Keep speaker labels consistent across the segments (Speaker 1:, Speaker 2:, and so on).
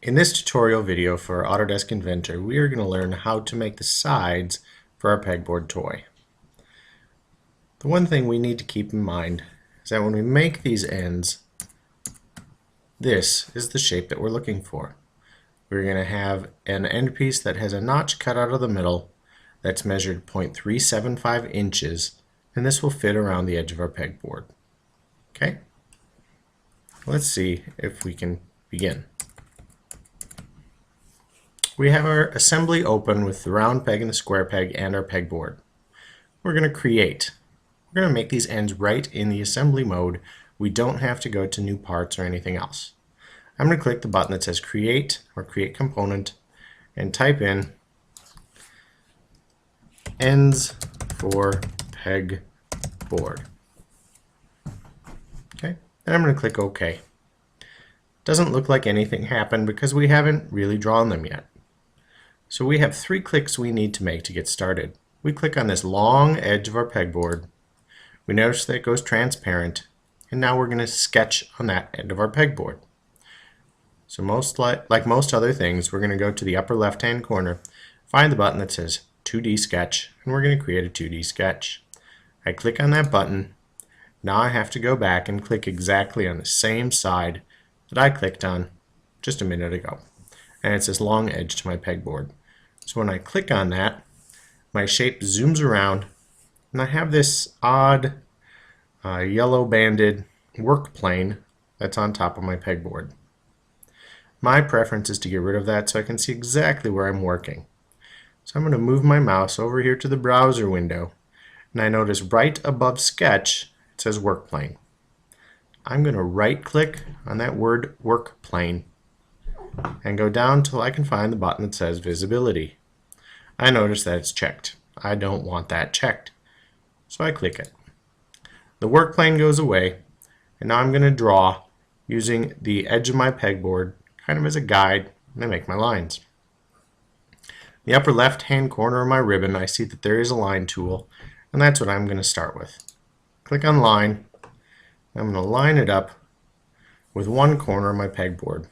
Speaker 1: In this tutorial video for Autodesk Inventor, we are going to learn how to make the sides for our pegboard toy. The one thing we need to keep in mind is that when we make these ends, this is the shape that we're looking for. We're going to have an end piece that has a notch cut out of the middle that's measured 0.375 inches, and this will fit around the edge of our pegboard. Okay? Let's see if we can begin. We have our assembly open with the round peg and the square peg and our pegboard. We're going to create. We're going to make these ends right in the assembly mode. We don't have to go to new parts or anything else. I'm going to click the button that says create or create component and type in ends for pegboard. Okay, and I'm going to click OK. Doesn't look like anything happened because we haven't really drawn them yet. So we have 3 clicks we need to make to get started. We click on this long edge of our pegboard. We notice that it goes transparent, and now we're going to sketch on that end of our pegboard. So like most other things, we're going to go to the upper left hand corner, find the button that says 2D sketch, and we're going to create a 2D sketch. I click on that button. Now I have to go back and click exactly on the same side that I clicked on just a minute ago. And it's this long edge to my pegboard. So when I click on that, my shape zooms around, and I have this odd yellow banded work plane that's on top of my pegboard. My preference is to get rid of that so I can see exactly where I'm working. So I'm going to move my mouse over here to the browser window, and I notice right above sketch it says work plane. I'm going to right click on that word work plane and go down till I can find the button that says visibility. I notice that it's checked. I don't want that checked. So I click it. The work plane goes away, and now I'm going to draw using the edge of my pegboard kind of as a guide, and I make my lines. The upper left hand corner of my ribbon, I see that there is a line tool, and that's what I'm going to start with. Click on line. I'm going to line it up with one corner of my pegboard.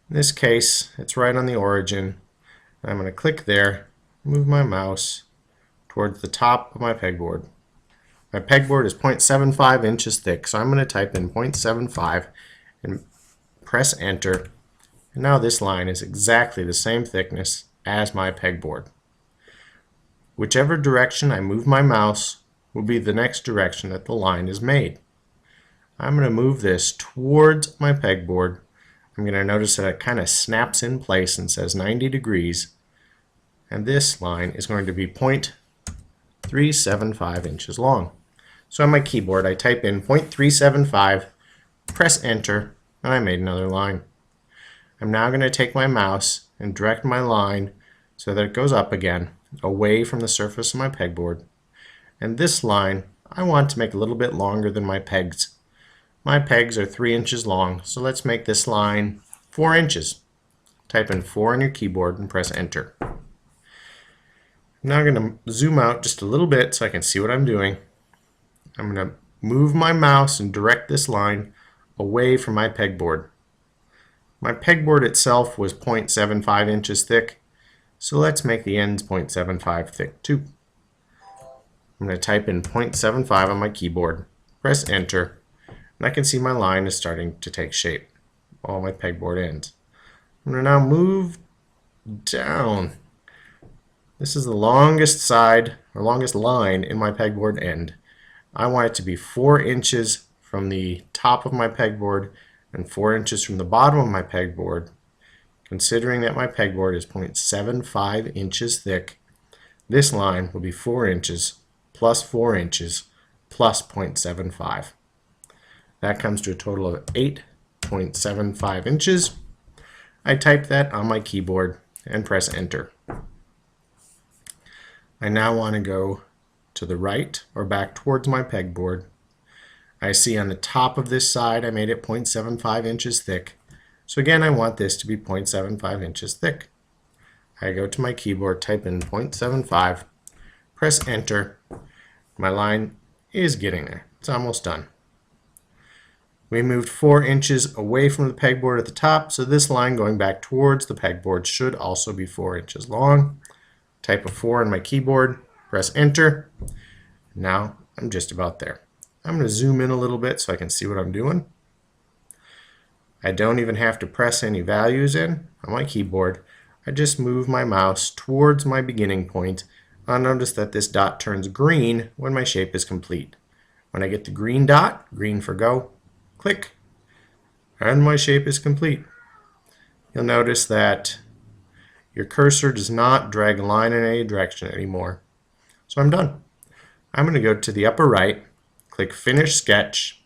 Speaker 1: In this case, it's right on the origin. I'm going to click there, move my mouse towards the top of my pegboard. My pegboard is 0.75 inches thick, so I'm going to type in 0.75 and press enter. And now this line is exactly the same thickness as my pegboard. Whichever direction I move my mouse will be the next direction that the line is made. I'm going to move this towards my pegboard. I'm going to notice that it kind of snaps in place and says 90 degrees. And this line is going to be 0.375 inches long. So on my keyboard I type in 0.375, press enter, and I made another line. I'm now going to take my mouse and direct my line so that it goes up again, away from the surface of my pegboard. And this line I want to make a little bit longer than my pegs. My pegs are 3 inches long, so let's make this line 4 inches. Type in 4 on your keyboard and press enter. I'm now going to zoom out just a little bit so I can see what I'm doing. I'm going to move my mouse and direct this line away from my pegboard. My pegboard itself was 0.75 inches thick, so let's make the ends 0.75 thick too. I'm going to type in 0.75 on my keyboard, press enter, and I can see my line is starting to take shape. All my pegboard ends. I'm going to now move down. This is the longest side or longest line in my pegboard end. I want it to be 4 inches from the top of my pegboard and 4 inches from the bottom of my pegboard. Considering that my pegboard is 0.75 inches thick, this line will be 4 inches plus 4 inches plus 0.75. That comes to a total of 8.75 inches. I type that on my keyboard and press enter. I now want to go to the right or back towards my pegboard. I see on the top of this side I made it 0.75 inches thick. So again, I want this to be 0.75 inches thick. I go to my keyboard, type in 0.75, press enter. My line is getting there. It's almost done. We moved 4 inches away from the pegboard at the top, so this line going back towards the pegboard should also be 4 inches long. Type a 4 on my keyboard, press enter. Now I'm just about there. I'm going to zoom in a little bit so I can see what I'm doing. I don't even have to press any values in on my keyboard. I just move my mouse towards my beginning point. I'll notice that this dot turns green when my shape is complete. When I get the green dot, green for go, click, and my shape is complete. You'll notice that your cursor does not drag a line in any direction anymore. So I'm done. I'm going to go to the upper right, click Finish Sketch,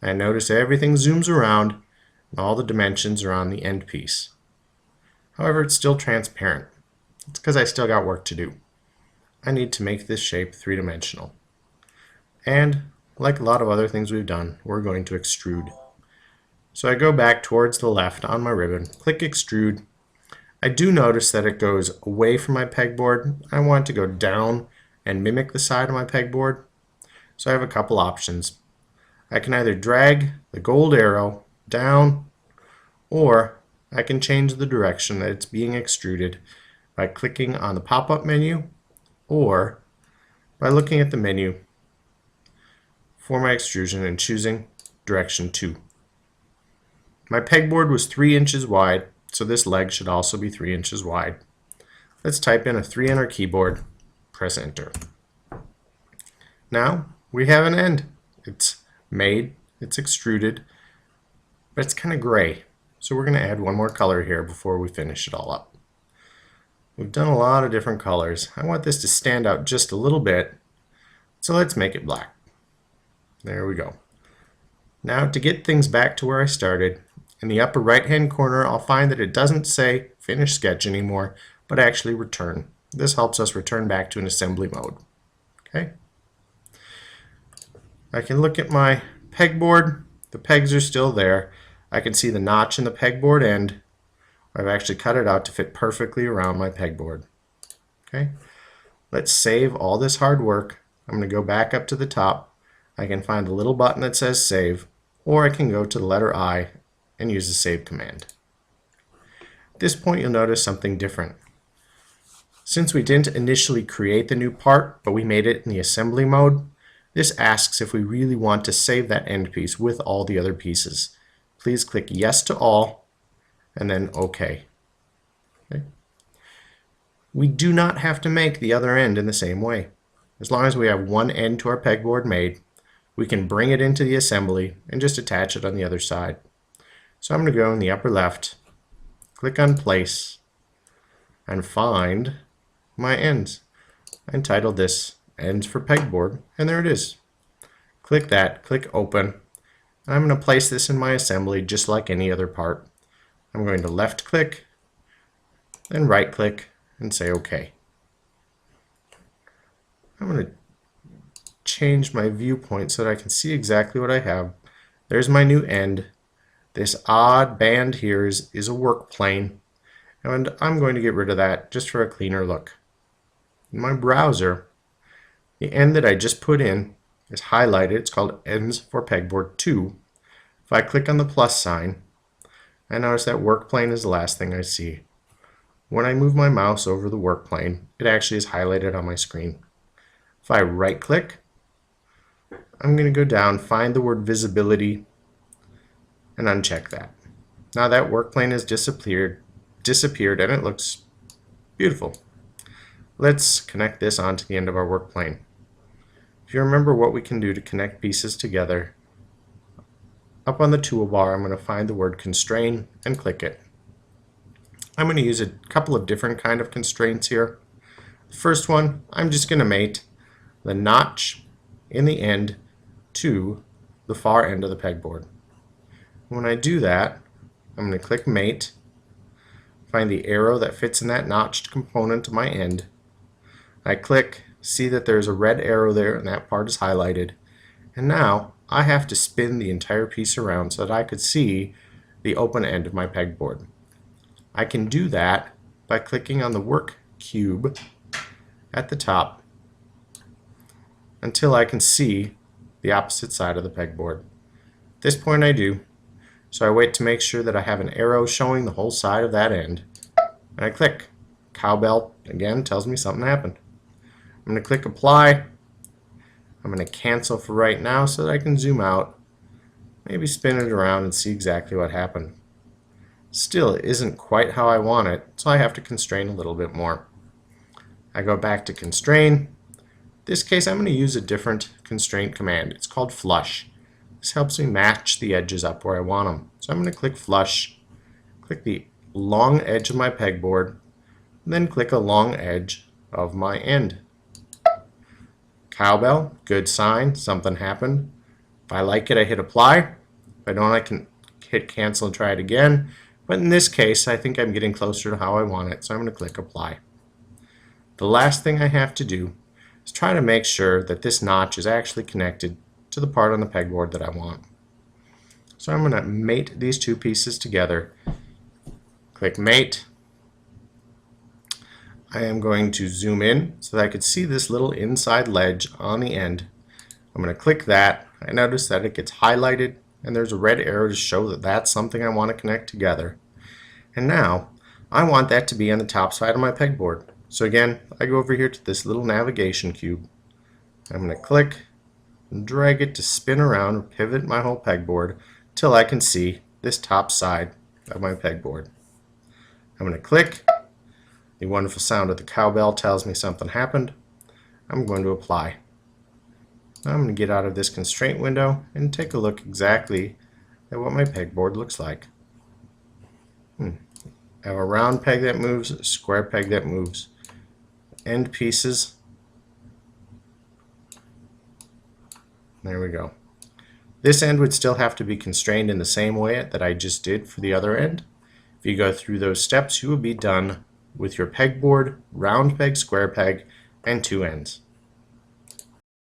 Speaker 1: and notice everything zooms around and all the dimensions are on the end piece. However, it's still transparent. It's because I still got work to do. I need to make this shape three-dimensional. And like a lot of other things we've done, we're going to extrude. So I go back towards the left on my ribbon, click Extrude. I do notice that it goes away from my pegboard. I want it to go down and mimic the side of my pegboard. So I have a couple options. I can either drag the gold arrow down, or I can change the direction that it's being extruded by clicking on the pop-up menu or by looking at the menu for my extrusion and choosing direction 2. My pegboard was 3 inches wide, so this leg should also be 3 inches wide. Let's type in a 3 on our keyboard, press enter. Now we have an end. It's made, it's extruded, but it's kind of gray. So we're going to add one more color here before we finish it all up. We've done a lot of different colors. I want this to stand out just a little bit, so let's make it black. There we go. Now to get things back to where I started, in the upper right hand corner I'll find that it doesn't say Finish Sketch anymore, but actually Return. This helps us return back to an assembly mode. Okay. I can look at my pegboard. The pegs are still there. I can see the notch in the pegboard end. I've actually cut it out to fit perfectly around my pegboard. Okay. Let's save all this hard work. I'm going to go back up to the top. I can find the little button that says Save, or I can go to the letter I and use the Save command. At this point you'll notice something different. Since we didn't initially create the new part, but we made it in the assembly mode, this asks if we really want to save that end piece with all the other pieces. Please click Yes to all, and then OK. Okay. We do not have to make the other end in the same way. As long as we have one end to our pegboard made, we can bring it into the assembly and just attach it on the other side. So I'm going to go in the upper left, click on Place, and find my ends. I entitled this Ends for Pegboard, and there it is. Click that, click Open. I'm going to place this in my assembly just like any other part. I'm going to left click, then right click, and say OK. I'm going to change my viewpoint so that I can see exactly what I have. There's my new end. This odd band here is a work plane, and I'm going to get rid of that just for a cleaner look. In my browser, the end that I just put in is highlighted. It's called Ends for Pegboard 2. If I click on the plus sign, I notice that work plane is the last thing I see. When I move my mouse over the work plane, it actually is highlighted on my screen. If I right click, I'm going to go down, find the word Visibility, and uncheck that. Now that work plane has disappeared and it looks beautiful. Let's connect this onto the end of our work plane. If you remember what we can do to connect pieces together, up on the toolbar I'm going to find the word Constrain and click it. I'm going to use a couple of different kind of constraints here. The first one, I'm just going to mate the notch in the end to the far end of the pegboard. When I do that, I'm going to click Mate, find the arrow that fits in that notched component of my end. I click, see that there's a red arrow there and that part is highlighted. And now I have to spin the entire piece around so that I could see the open end of my pegboard. I can do that by clicking on the work cube at the top until I can see the opposite side of the pegboard. At this point I do. So I wait to make sure that I have an arrow showing the whole side of that end. And I click. Cowbell again tells me something happened. I'm going to click apply. I'm going to cancel for right now so that I can zoom out, maybe spin it around and see exactly what happened. Still, it isn't quite how I want it, so I have to constrain a little bit more. I go back to constrain. In this case, I'm going to use a different constraint command. It's called flush. This helps me match the edges up where I want them. So I'm going to click flush, click the long edge of my pegboard, and then click a long edge of my end. Cowbell, good sign, something happened. If I like it, I hit apply. If I don't, I can hit cancel and try it again. But in this case, I think I'm getting closer to how I want it, so I'm going to click apply. The last thing I have to do is try to make sure that this notch is actually connected to the part on the pegboard that I want. So I'm going to mate these two pieces together. Click mate. I am going to zoom in so that I could see this little inside ledge on the end. I'm going to click that. I notice that it gets highlighted and there's a red arrow to show that that's something I want to connect together. And now I want that to be on the top side of my pegboard. So again, I go over here to this little navigation cube. I'm going to click and drag it to spin around or pivot my whole pegboard till I can see this top side of my pegboard. I'm going to click. The wonderful sound of the cowbell tells me something happened. I'm going to apply. Now I'm going to get out of this constraint window and take a look exactly at what my pegboard looks like. I have a round peg that moves, a square peg that moves. End pieces. There we go. This end would still have to be constrained in the same way that I just did for the other end. If you go through those steps, you will be done with your pegboard, round peg, square peg, and two ends.